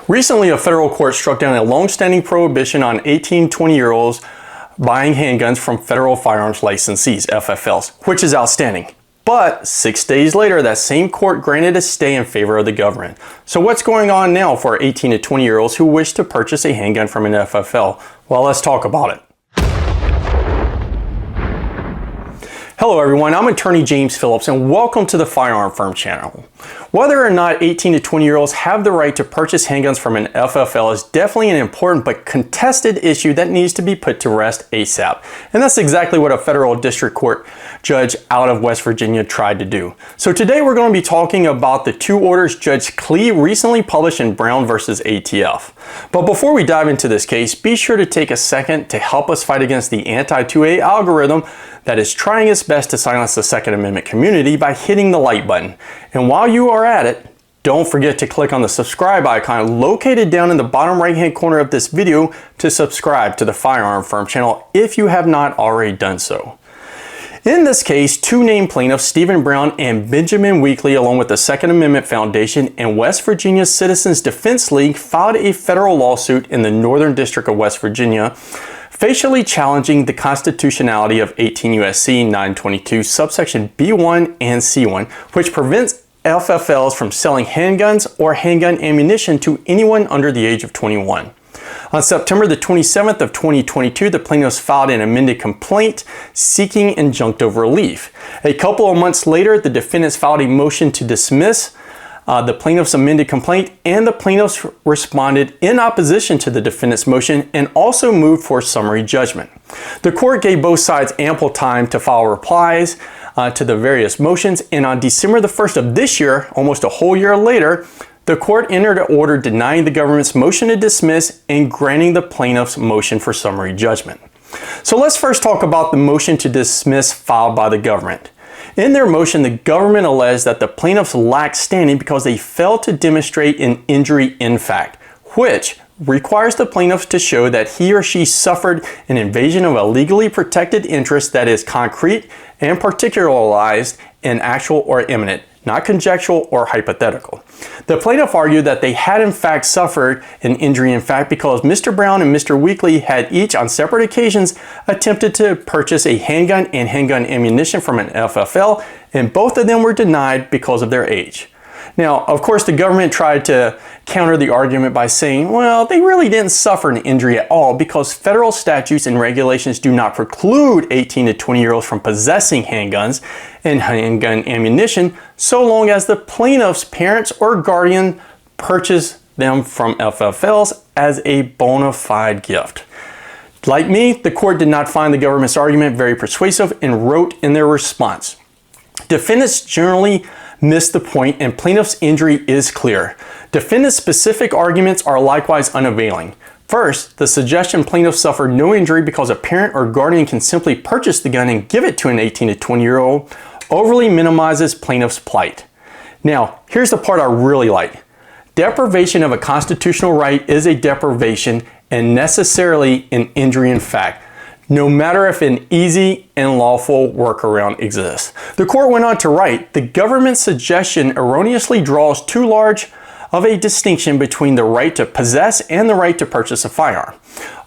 Recently, a federal court struck down a long-standing prohibition on 18-20-year-olds buying handguns from federal firearms licensees, FFLs, which is outstanding. But 6 days later, that same court granted a stay in favor of the government. So what's going on now for 18 to 20-year-olds who wish to purchase a handgun from an FFL? Well, let's talk about it. Hello everyone, I'm attorney James Phillips and welcome to the Firearm Firm channel. Whether or not 18 to 20-year-olds have the right to purchase handguns from an FFL is definitely an important but contested issue that needs to be put to rest ASAP. And that's exactly what a federal district court judge out of West Virginia tried to do. So today we're going to be talking about the two orders Judge Klee recently published in Brown versus ATF. But before we dive into this case, be sure to take a second to help us fight against the anti-2A algorithm that is trying its best to silence the Second Amendment community by hitting the like button. And while you are at it, don't forget to click on the subscribe icon located down in the bottom right hand corner of this video to subscribe to the Firearm Firm channel if you have not already done so. In this case, two named plaintiffs, Stephen Brown and Benjamin Weekly, along with the Second Amendment Foundation and West Virginia Citizens Defense League, filed a federal lawsuit in the Northern District of West Virginia facially challenging the constitutionality of 18 U.S.C. 922 subsection B1 and C1, which prevents FFLs from selling handguns or handgun ammunition to anyone under the age of 21. On September the 27th of 2022, the plaintiffs filed an amended complaint seeking injunctive relief. A couple of months later, the defendants filed a motion to dismiss the plaintiff's amended complaint, and the plaintiffs responded in opposition to the defendant's motion and also moved for summary judgment. The court gave both sides ample time to file replies to the various motions, and on December the 1st of this year, almost a whole year later, the court entered an order denying the government's motion to dismiss and granting the plaintiff's motion for summary judgment. So let's first talk about the motion to dismiss filed by the government. In their motion, the government alleged that the plaintiffs lacked standing because they failed to demonstrate an injury in fact, which requires the plaintiff to show that he or she suffered an invasion of a legally protected interest that is concrete and particularized and actual or imminent, not conjectural or hypothetical. The plaintiff argued that they had in fact suffered an injury in fact because Mr. Brown and Mr. Weekly had each on separate occasions attempted to purchase a handgun and handgun ammunition from an FFL, and both of them were denied because of their age. Now, of course, the government tried to counter the argument by saying, well, they really didn't suffer an injury at all because federal statutes and regulations do not preclude 18 to 20-year-olds from possessing handguns and handgun ammunition so long as the plaintiff's parents or guardian purchase them from FFLs as a bona fide gift. Like me, the court did not find the government's argument very persuasive and wrote in their response, defendants generally miss the point and plaintiff's injury is clear. Defendant's specific arguments are likewise unavailing. First, the suggestion plaintiffs suffered no injury because a parent or guardian can simply purchase the gun and give it to an 18 to 20-year-old overly minimizes plaintiff's plight. Now, here's the part I really like. Deprivation of a constitutional right is a deprivation and necessarily an injury in fact, no matter if an easy and lawful workaround exists. The court went on to write, the government's suggestion erroneously draws too large of a distinction between the right to possess and the right to purchase a firearm.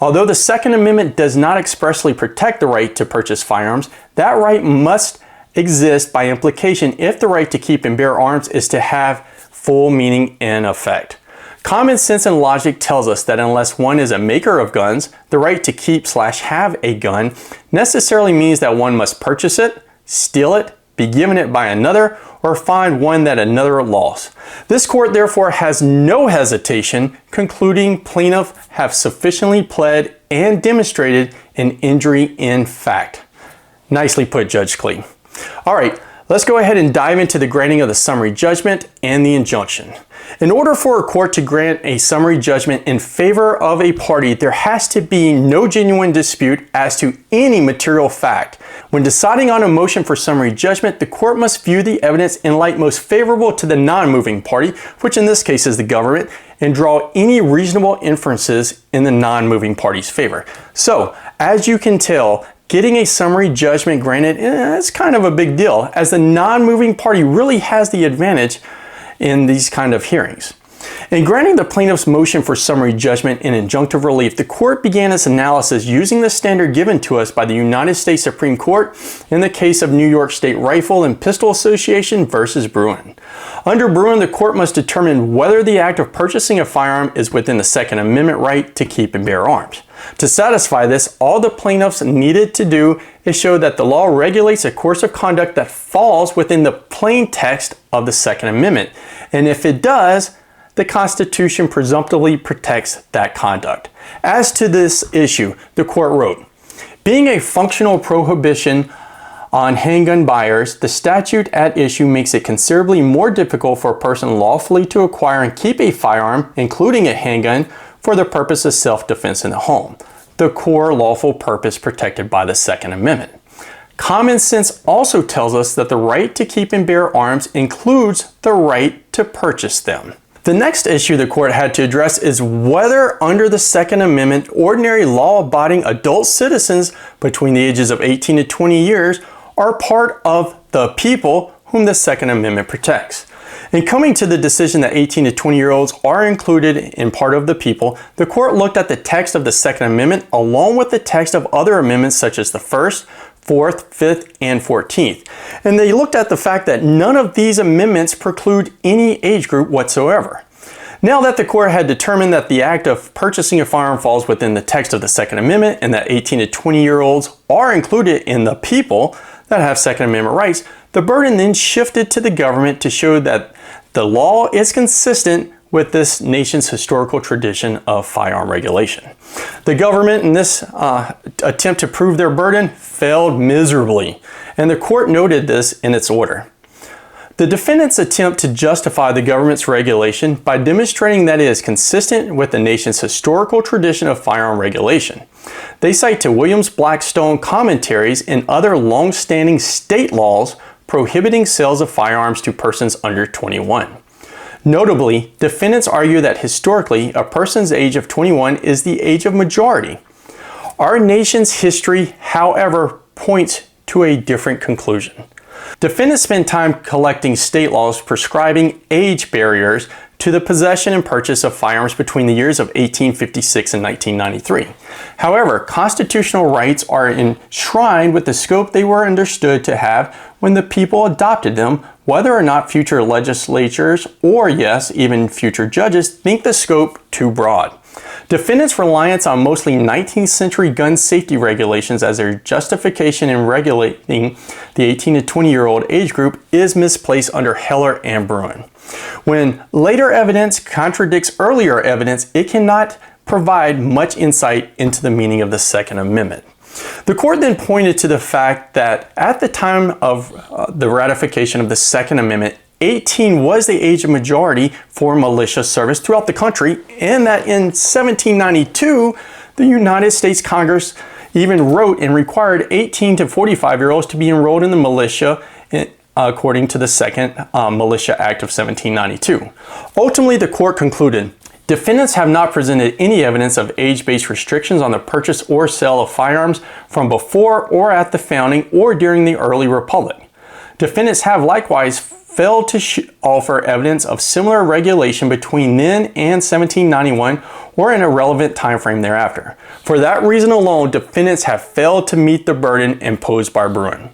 Although the Second Amendment does not expressly protect the right to purchase firearms, that right must exist by implication if the right to keep and bear arms is to have full meaning and effect. Common sense and logic tells us that unless one is a maker of guns, the right to keep/have a gun necessarily means that one must purchase it, steal it, be given it by another, or find one that another lost. This court therefore has no hesitation concluding plaintiffs have sufficiently pled and demonstrated an injury in fact. Nicely put, Judge Klee. All right, let's go ahead and dive into the granting of the summary judgment and the injunction. In order for a court to grant a summary judgment in favor of a party, there has to be no genuine dispute as to any material fact. When deciding on a motion for summary judgment, the court must view the evidence in light most favorable to the non-moving party, which in this case is the government, and draw any reasonable inferences in the non-moving party's favor. So, as you can tell, getting a summary judgment granted is kind of a big deal, as the non-moving party really has the advantage in these kind of hearings. In granting the plaintiff's motion for summary judgment and injunctive relief, the court began its analysis using the standard given to us by the United States Supreme Court in the case of New York State Rifle and Pistol Association versus Bruin. Under Bruin, the court must determine whether the act of purchasing a firearm is within the Second Amendment right to keep and bear arms. To satisfy this, all the plaintiffs needed to do is show that the law regulates a course of conduct that falls within the plain text of the Second Amendment. And if it does, the Constitution presumptively protects that conduct. As to this issue, the court wrote, being a functional prohibition on handgun buyers, the statute at issue makes it considerably more difficult for a person lawfully to acquire and keep a firearm, including a handgun, for the purpose of self-defense in the home, the core lawful purpose protected by the Second Amendment. Common sense also tells us that the right to keep and bear arms includes the right to purchase them. The next issue the court had to address is whether under the Second Amendment, ordinary law-abiding adult citizens between the ages of 18 to 20 years are part of the people whom the Second Amendment protects. In coming to the decision that 18 to 20-year-olds are included in part of the people, the court looked at the text of the Second Amendment along with the text of other amendments such as the First, 4th, 5th, and 14th. And they looked at the fact that none of these amendments preclude any age group whatsoever. Now that the court had determined that the act of purchasing a firearm falls within the text of the Second Amendment and that 18 to 20-year-olds are included in the people that have Second Amendment rights, the burden then shifted to the government to show that the law is consistent with this nation's historical tradition of firearm regulation. The government, in this attempt to prove their burden, failed miserably, and the court noted this in its order. The defendants attempt to justify the government's regulation by demonstrating that it is consistent with the nation's historical tradition of firearm regulation. They cite to Williams Blackstone commentaries and other long-standing state laws prohibiting sales of firearms to persons under 21. Notably, defendants argue that historically, a person's age of 21 is the age of majority. Our nation's history, however, points to a different conclusion. Defendants spend time collecting state laws prescribing age barriers to the possession and purchase of firearms between the years of 1856 and 1993. However, constitutional rights are enshrined with the scope they were understood to have when the people adopted them, whether or not future legislatures or, yes, even future judges think the scope too broad. Defendants' reliance on mostly 19th century gun safety regulations as their justification in regulating the 18 to 20-year-old age group is misplaced under Heller and Bruin. When later evidence contradicts earlier evidence, it cannot provide much insight into the meaning of the Second Amendment. The court then pointed to the fact that at the time of the ratification of the Second Amendment, 18 was the age of majority for militia service throughout the country, and that in 1792, the United States Congress even wrote and required 18 to 45-year-olds to be enrolled in the militia according to the Second Militia Act of 1792. Ultimately, the court concluded, defendants have not presented any evidence of age-based restrictions on the purchase or sale of firearms from before or at the founding or during the early republic. Defendants have likewise failed to offer evidence of similar regulation between then and 1791 or in a relevant time frame thereafter. For that reason alone, defendants have failed to meet the burden imposed by Bruin.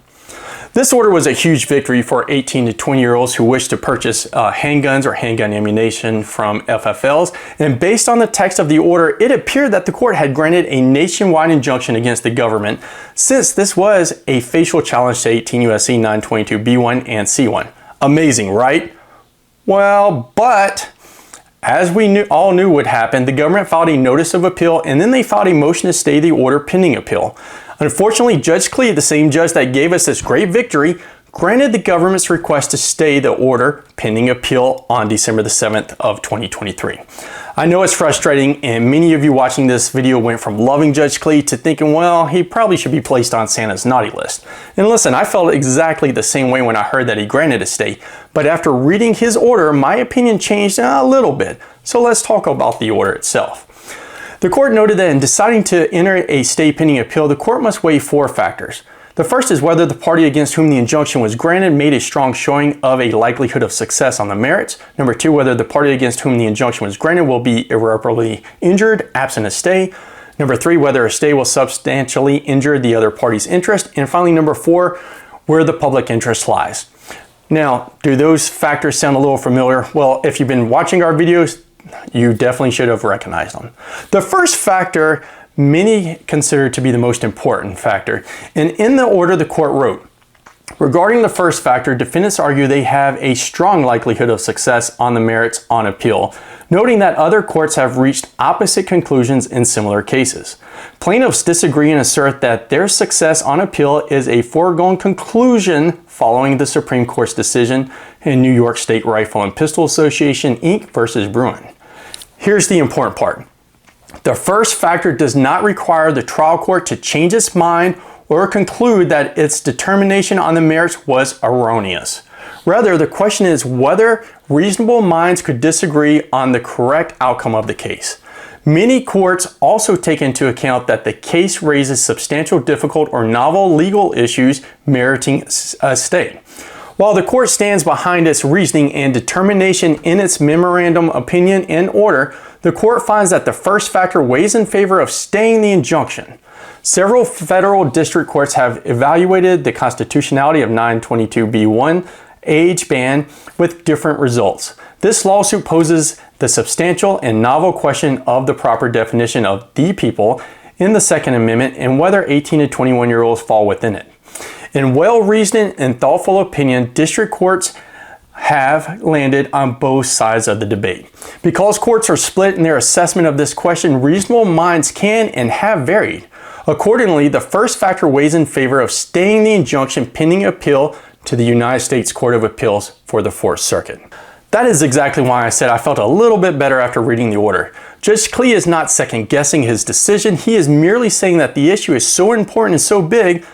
This order was a huge victory for 18 to 20-year-olds who wished to purchase handguns or handgun ammunition from FFLs, and based on the text of the order, it appeared that the court had granted a nationwide injunction against the government, since this was a facial challenge to 18 U.S.C. 922b1 and c1. Amazing, right? Well, but as we all knew would happen, the government filed a notice of appeal, and then they filed a motion to stay the order pending appeal. Unfortunately, Judge Clee, the same judge that gave us this great victory, granted the government's request to stay the order pending appeal on December the 7th of 2023. I know it's frustrating, and many of you watching this video went from loving Judge Clee to thinking, well, he probably should be placed on Santa's naughty list. And listen, I felt exactly the same way when I heard that he granted a stay, but after reading his order, my opinion changed a little bit. So let's talk about the order itself. The court noted that in deciding to enter a stay pending appeal, the court must weigh four factors. The first is whether the party against whom the injunction was granted made a strong showing of a likelihood of success on the merits. Number two, whether the party against whom the injunction was granted will be irreparably injured absent a stay. Number three, whether a stay will substantially injure the other party's interest. And finally, number four, where the public interest lies. Now, do those factors sound a little familiar? Well, if you've been watching our videos, you definitely should have recognized them. The first factor many consider to be the most important factor. And in the order the court wrote, regarding the first factor, defendants argue they have a strong likelihood of success on the merits on appeal, noting that other courts have reached opposite conclusions in similar cases. Plaintiffs disagree and assert that their success on appeal is a foregone conclusion following the Supreme Court's decision in New York State Rifle and Pistol Association, Inc. versus Bruin. Here's the important part. The first factor does not require the trial court to change its mind or conclude that its determination on the merits was erroneous. Rather, the question is whether reasonable minds could disagree on the correct outcome of the case. Many courts also take into account that the case raises substantial, difficult, or novel legal issues meriting a stay. While the court stands behind its reasoning and determination in its memorandum opinion and order, the court finds that the first factor weighs in favor of staying the injunction. Several federal district courts have evaluated the constitutionality of 922b1 age ban with different results. This lawsuit poses the substantial and novel question of the proper definition of the people in the Second Amendment and whether 18 to 21-year-olds fall within it. In well-reasoned and thoughtful opinion, district courts have landed on both sides of the debate. Because courts are split in their assessment of this question, reasonable minds can and have varied. Accordingly, the first factor weighs in favor of staying the injunction pending appeal to the United States Court of Appeals for the Fourth Circuit. That is exactly why I said I felt a little bit better after reading the order. Judge Klee is not second-guessing his decision. He is merely saying that the issue is so important and so big,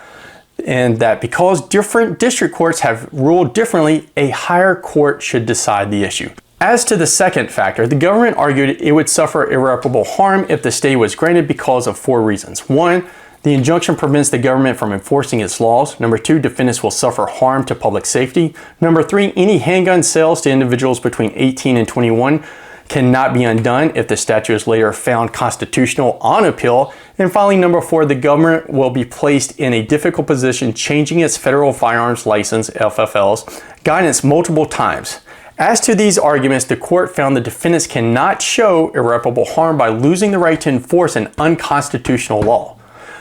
and that because different district courts have ruled differently, a higher court should decide the issue. As to the second factor, the government argued it would suffer irreparable harm if the stay was granted because of four reasons. One, the injunction prevents the government from enforcing its laws. Number two, defendants will suffer harm to public safety. Number three, any handgun sales to individuals between 18 and 21 cannot be undone if the statute is later found constitutional on appeal. And finally, number four, the government will be placed in a difficult position changing its federal firearms license, FFLs, guidance multiple times. As to these arguments, the court found the defendants cannot show irreparable harm by losing the right to enforce an unconstitutional law.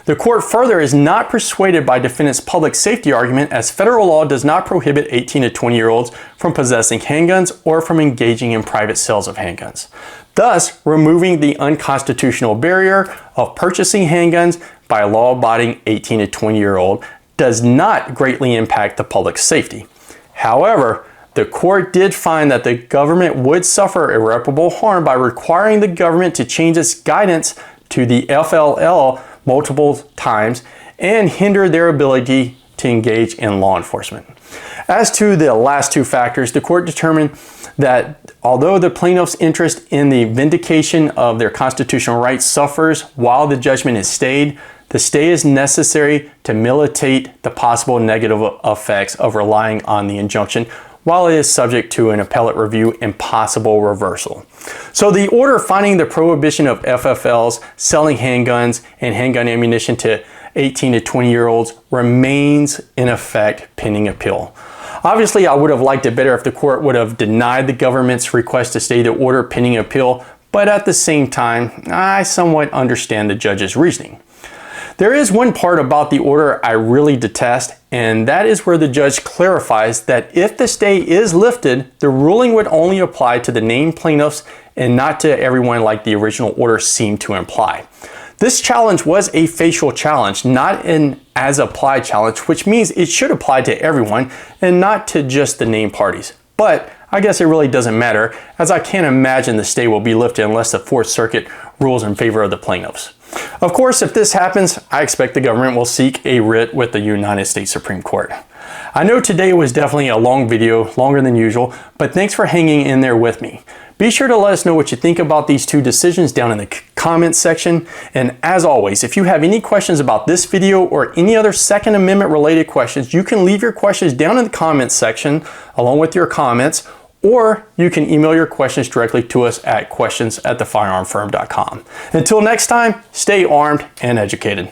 The court further is not persuaded by defendants' public safety argument, as federal law does not prohibit 18 to 20-year-olds from possessing handguns or from engaging in private sales of handguns. Thus, removing the unconstitutional barrier of purchasing handguns by a law-abiding 18 to 20-year-old does not greatly impact the public safety. However, the court did find that the government would suffer irreparable harm by requiring the government to change its guidance to the FFL multiple times and hinder their ability to engage in law enforcement. As to the last two factors, the court determined that although the plaintiff's interest in the vindication of their constitutional rights suffers while the judgment is stayed, the stay is necessary to militate the possible negative effects of relying on the injunction while it is subject to an appellate review and possible reversal. So the order finding the prohibition of FFLs selling handguns and handgun ammunition to 18 to 20-year-olds remains in effect pending appeal. Obviously, I would have liked it better if the court would have denied the government's request to stay the order pending appeal, but at the same time, I somewhat understand the judge's reasoning. There is one part about the order I really detest, and that is where the judge clarifies that if the stay is lifted, the ruling would only apply to the named plaintiffs and not to everyone like the original order seemed to imply. This challenge was a facial challenge, not an as-applied challenge, which means it should apply to everyone and not to just the named parties. But I guess it really doesn't matter, as I can't imagine the stay will be lifted unless the Fourth Circuit rules in favor of the plaintiffs. Of course, if this happens, I expect the government will seek a writ with the United States Supreme Court. I know today was definitely a long video, longer than usual, but thanks for hanging in there with me. Be sure to let us know what you think about these two decisions down in the comments section. And as always, if you have any questions about this video or any other Second Amendment related questions, you can leave your questions down in the comments section along with your comments, or you can email your questions directly to us at questions@thefirearmfirm.com. Until next time, stay armed and educated.